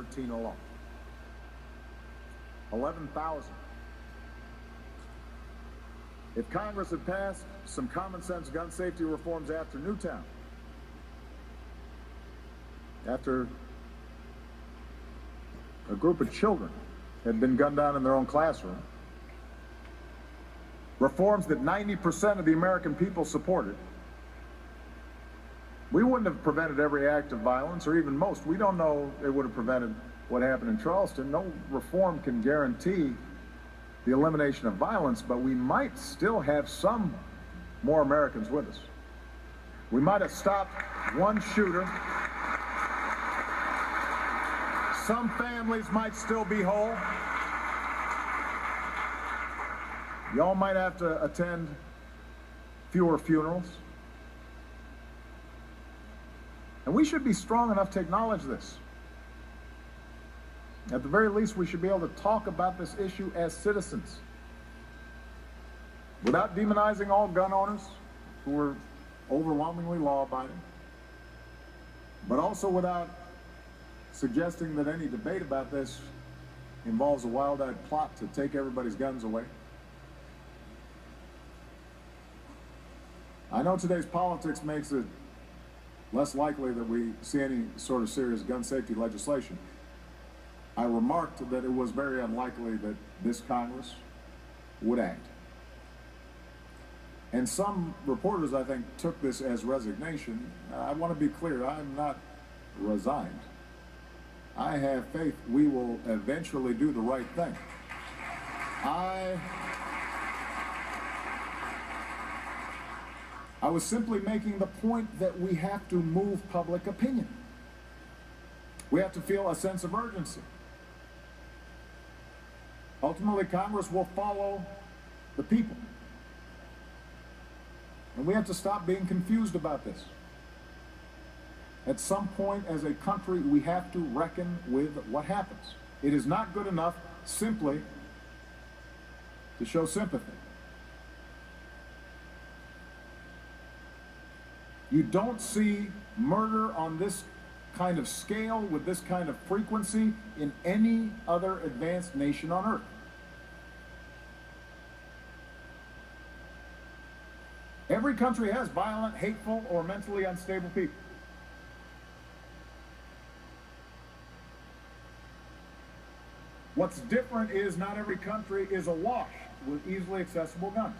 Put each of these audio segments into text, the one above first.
2013 alone. 11,000. If Congress had passed some common sense gun safety reforms after Newtown, after a group of children had been gunned down in their own classroom, reforms that 90% of the American people supported, we wouldn't have prevented every act of violence, or even most. We don't know it would have prevented what happened in Charleston. No reform can guarantee the elimination of violence, but we might still have some more Americans with us. We might have stopped one shooter. Some families might still be whole. Y'all might have to attend fewer funerals. And we should be strong enough to acknowledge this. At the very least, we should be able to talk about this issue as citizens, without demonizing all gun owners who are overwhelmingly law-abiding, but also without suggesting that any debate about this involves a wild-eyed plot to take everybody's guns away. I know today's politics makes it less likely that we see any sort of serious gun safety legislation. I remarked that it was very unlikely that this Congress would act. And some reporters, I think, took this as resignation. I want to be clear, I'm not resigned. I have faith we will eventually do the right thing. I was simply making the point that we have to move public opinion. We have to feel a sense of urgency. Ultimately, Congress will follow the people. And we have to stop being confused about this. At some point, as a country, we have to reckon with what happens. It is not good enough simply to show sympathy. You don't see murder on this kind of scale, with this kind of frequency, in any other advanced nation on earth. Every country has violent, hateful, or mentally unstable people. What's different is not every country is awash with easily accessible guns.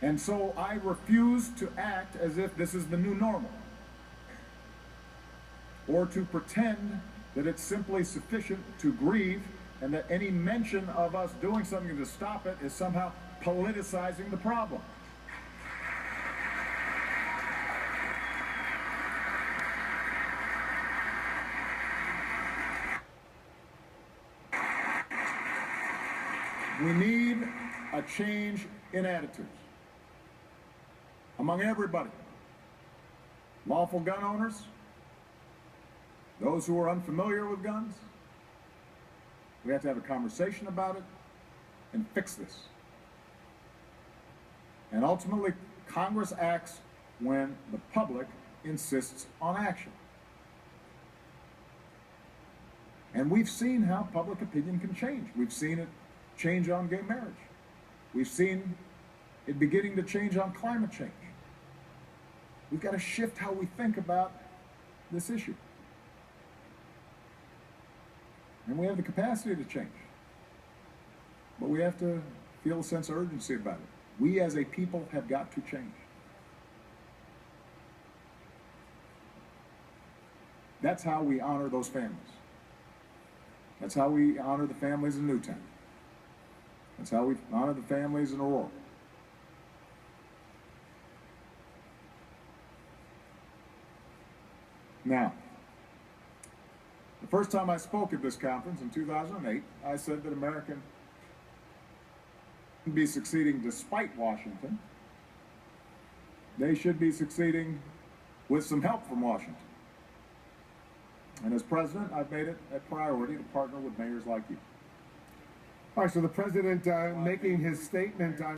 And so I refuse to act as if this is the new normal, or to pretend that it's simply sufficient to grieve, and that any mention of us doing something to stop it is somehow politicizing the problem. We need a change in attitudes among everybody. Lawful gun owners, those who are unfamiliar with guns. We have to have a conversation about it and fix this. And ultimately, Congress acts when the public insists on action. And we've seen how public opinion can change. We've seen it change on gay marriage. We've seen it beginning to change on climate change. We've got to shift how we think about this issue. And we have the capacity to change. But we have to feel a sense of urgency about it. We as a people have got to change. That's how we honor those families. That's how we honor the families in Newtown. That's how we honor the families in Aurora. Now, the first time I spoke at this conference in 2008, I said that America should be succeeding despite Washington. They should be succeeding with some help from Washington. And as president, I've made it a priority to partner with mayors like you. All right, so the president making his statement on